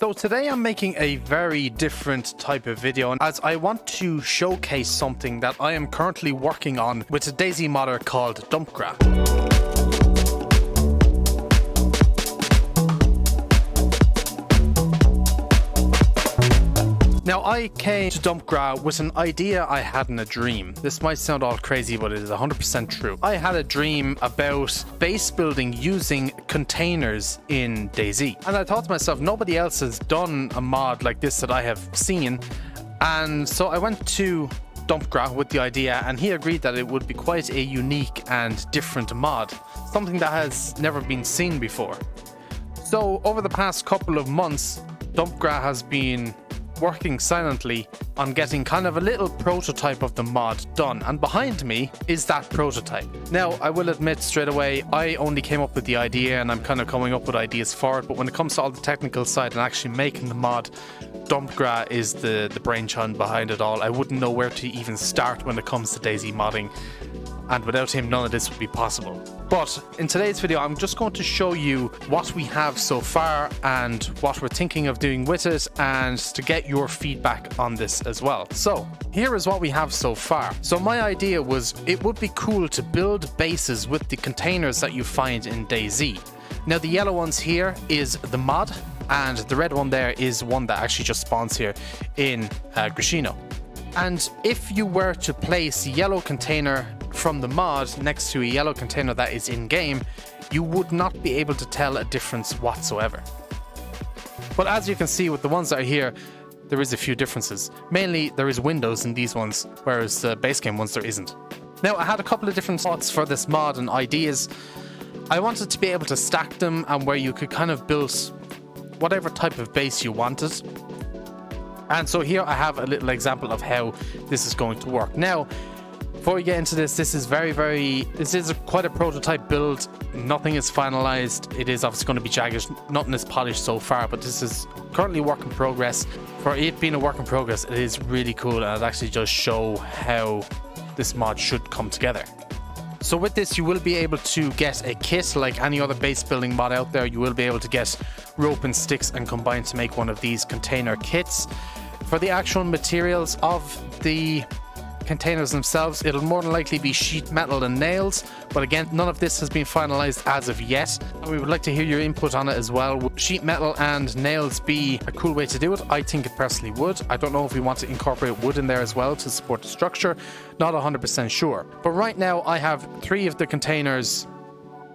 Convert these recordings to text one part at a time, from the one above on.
So today I'm making a very different type of video, as I want to showcase something that I am currently working on with a DayZ modder called Dumpgra. Now, I came to Dumpgra with an idea I had in a dream. This might sound all crazy, but it is 100% true. I had a dream about base building using containers in DayZ. And I thought to myself, nobody else has done a mod like this that I have seen. And so I went to Dumpgra with the idea, and he agreed that it would be quite a unique and different mod. Something that has never been seen before. So over the past couple of months, Dumpgra has been working silently on getting kind of a little prototype of the mod done, and behind me is that prototype. Now, I will admit straight away, I only came up with the idea and I'm kind of coming up with ideas for it, but when it comes to all the technical side and actually making the mod, Dumpgra is the brainchild behind it all. I wouldn't know where to even start when it comes to DayZ modding, and without him none of this would be possible. But in today's video I'm just going to show you what we have so far and what we're thinking of doing with it, and to get your feedback on this as well. So here is what we have so far. So my idea was it would be cool to build bases with the containers that you find in DayZ. Now the yellow ones here is the mod, and the red one there is one that actually just spawns here in Grishino. And if you were to place a yellow container from the mod next to a yellow container that is in game, you would not be able to tell a difference whatsoever. But as you can see with the ones that are here, there is a few differences. Mainly there is windows in these ones, whereas the base game ones there isn't. Now, I had a couple of different thoughts for this mod and ideas. I wanted to be able to stack them, and where you could kind of build whatever type of base you wanted. And so here I have a little example of how this is going to work. Now, before we get into this, this is quite a prototype build. Nothing is finalized. It is obviously going to be jagged. Nothing is polished so far, but this is currently work in progress. For it being a work in progress, it is really cool, and it actually does show how this mod should come together. So with this, you will be able to get a kit like any other base building mod out there. You will be able to get rope and sticks and combine to make one of these container kits. For the actual materials of the containers themselves, it'll more than likely be sheet metal and nails, but again, none of this has been finalized as of yet, and we would like to hear your input on it as well. Would sheet metal and nails be a cool way to do it? I think it personally would. I don't know if we want to incorporate wood in there as well to support the structure. Not 100% sure. But right now I have 3 of the containers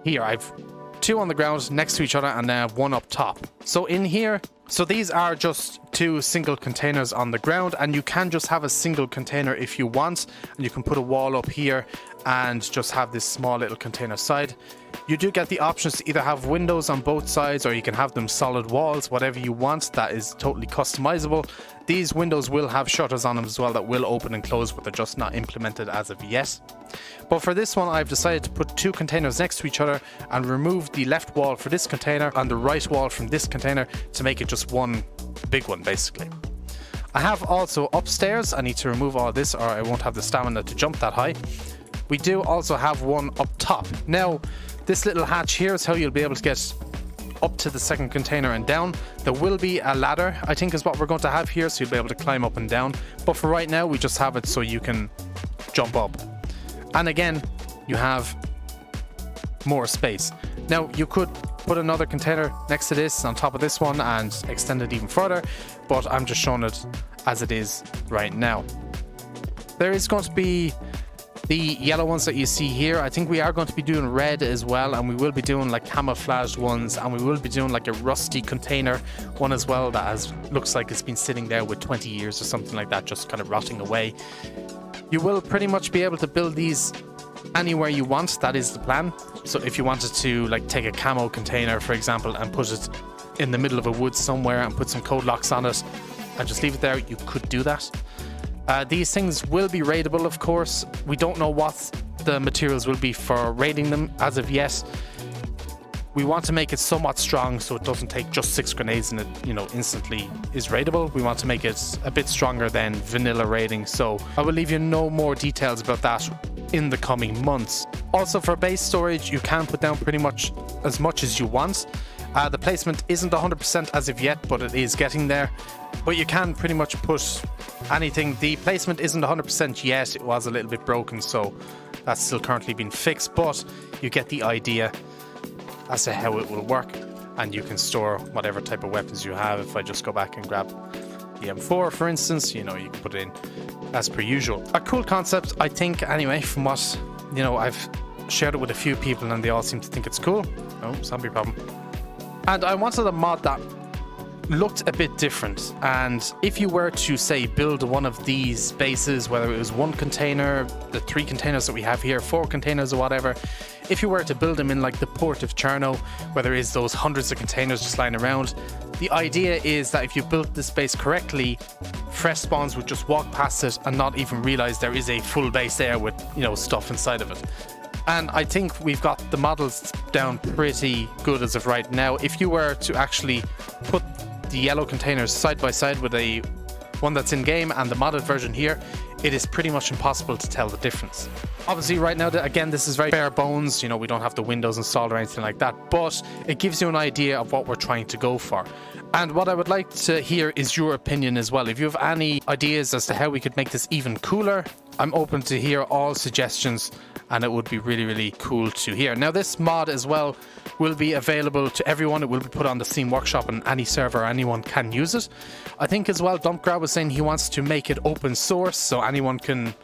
here. I've 2 on the ground next to each other, and then I have 1 up top. So in here, so these are just 2 single containers on the ground, and you can just have a single container if you want, and you can put a wall up here and just have this small little container side. You do get the options to either have windows on both sides, or you can have them solid walls, whatever you want. That is totally customizable. These windows will have shutters on them as well that will open and close, but they're just not implemented as of yet. But for this one, I've decided to put 2 containers next to each other and remove the left wall for this container and the right wall from this container to make it just one big one, basically. I have also upstairs, I need to remove all this or I won't have the stamina to jump that high. We do also have one up top. Now, this little hatch here is how you'll be able to get up to the second container and down. There will be a ladder, I think is what we're going to have here, so you'll be able to climb up and down. But for right now, we just have it so you can jump up. And again, you have more space. Now, you could put another container next to this on top of this one and extend it even further, but I'm just showing it as it is right now. There is going to be the yellow ones that you see here. I think we are going to be doing red as well, and we will be doing like camouflaged ones, and we will be doing like a rusty container one as well that looks like it's been sitting there with 20 years or something like that, just kind of rotting away. You will pretty much be able to build these anywhere you want. That is the plan. So if you wanted to like take a camo container, for example, and put it in the middle of a wood somewhere and put some code locks on it and just leave it there, you could do that. These things will be raidable, of course. We don't know what the materials will be for raiding them as of yet. We want to make it somewhat strong so it doesn't take just 6 grenades and it, instantly is raidable. We want to make it a bit stronger than vanilla raiding. So I will leave you no more details about that in the coming months. Also, for base storage, you can put down pretty much as you want. The placement isn't 100% as of yet, but it is getting there. But you can pretty much put anything. The placement isn't 100% yet. It was a little bit broken, so that's still currently being fixed. But you get the idea as to how it will work. And you can store whatever type of weapons you have. If I just go back and grab the M4, for instance, you know, you can put it in as per usual. A cool concept, I think, anyway, from what, you know, I've shared it with a few people and they all seem to think it's cool. Oh, zombie problem. And I wanted a mod that looked a bit different, and if you were to say build one of these bases, whether it was one container, the 3 containers that we have here, 4 containers or whatever, if you were to build them in like the port of Cherno, where there is those hundreds of containers just lying around, the idea is that if you built this base correctly, fresh spawns would just walk past it and not even realize there is a full base there with, you know, stuff inside of it. And I think we've got the models down pretty good as of right now. If you were to actually put the yellow containers side by side with a one that's in game and the modded version here, it is pretty much impossible to tell the difference. Obviously right now, again, this is very bare bones, you know, we don't have the windows installed or anything like that, but it gives you an idea of what we're trying to go for. And what I would like to hear is your opinion as well. If you have any ideas as to how we could make this even cooler, I'm open to hear all suggestions, and it would be really, really cool to hear. Now, this mod as well will be available to everyone. It will be put on the Steam Workshop, and any server, anyone can use it. I think as well, Dumpgrad was saying he wants to make it open source, so anyone can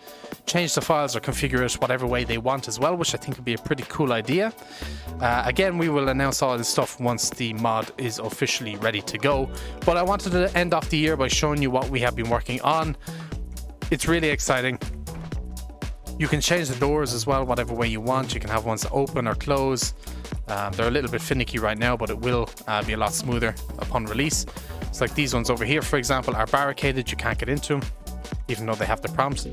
change the files or configure it whatever way they want as well, which I think would be a pretty cool idea. Again, we will announce all this stuff once the mod is officially ready to go. But I wanted to end off the year by showing you what we have been working on. It's really exciting. You can change the doors as well, whatever way you want. You can have ones that open or close. They're a little bit finicky right now, but it will be a lot smoother upon release. It's like these ones over here, for example, are barricaded. You can't get into them, even though they have the prompt.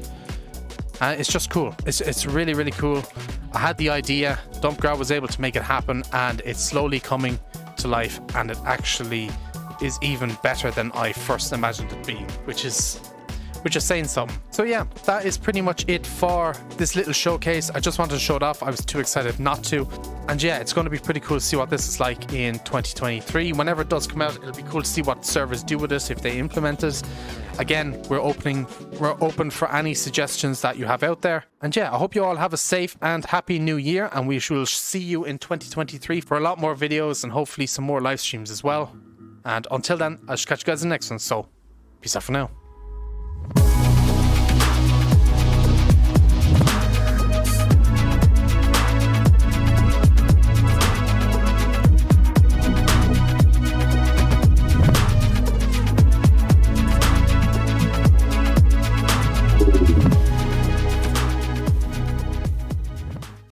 It's just cool. It's really, really cool. I had the idea, Dumpgrad was able to make it happen, and it's slowly coming to life, and it actually is even better than I first imagined it being, which is saying something. So yeah, that is pretty much it for this little showcase. I just wanted to show it off. I was too excited not to. And yeah, it's going to be pretty cool to see what this is like in 2023. Whenever it does come out, it'll be cool to see what servers do with it if they implement it. Again, we're open for any suggestions that you have out there. And yeah, I hope you all have a safe and happy new year, and we shall see you in 2023 for a lot more videos and hopefully some more live streams as well. And until then, I shall catch you guys in the next one. So peace out for now.